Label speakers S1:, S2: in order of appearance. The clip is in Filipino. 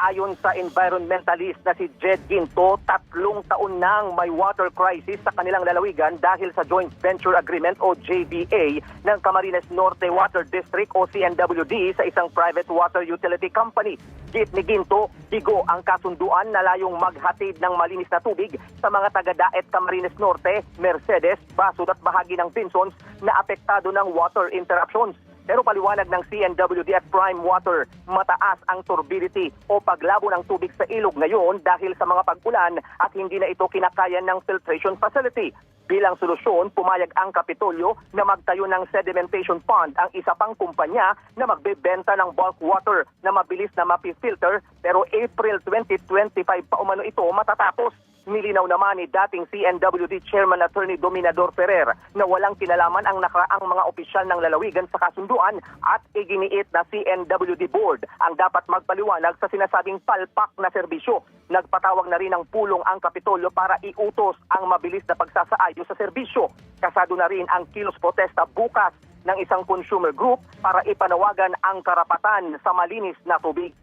S1: Ayon sa environmentalist na si Jed Ginto, 3 taon nang may water crisis sa kanilang lalawigan dahil sa Joint Venture Agreement o JVA ng Camarines Norte Water District o CNWD sa isang private water utility company. Git ni Ginto, bigo ang kasunduan na layong maghatid ng malinis na tubig sa mga taga-Daet Camarines Norte, Mercedes, Basud at bahagi ng Pinsons na apektado ng water interruptions. Pero paliwanag ng CNWD at Prime Water, mataas ang turbidity o paglabo ng tubig sa ilog ngayon dahil sa mga pag-ulan at hindi na ito kinakayan ng filtration facility. Bilang solusyon, pumayag ang Kapitolyo na magtayo ng sedimentation pond, ang isa pang kumpanya na magbebenta ng bulk water na mabilis na mapifilter, pero April 2025 pa umano ito matatapos. Nilinaw naman ni dating CNWD Chairman Attorney Dominador Ferrer na walang kinalaman ang nakaraang mga opisyal ng lalawigan sa kasunduan at iginiit na CNWD Board ang dapat magpaliwanag sa sinasabing palpak na serbisyo. Nagpatawag na rin ng pulong ang Kapitolyo para iutos ang mabilis na pagsasaayos sa serbisyo. Kasado na rin ang kilos protesta bukas ng isang consumer group para ipanawagan ang karapatan sa malinis na tubig.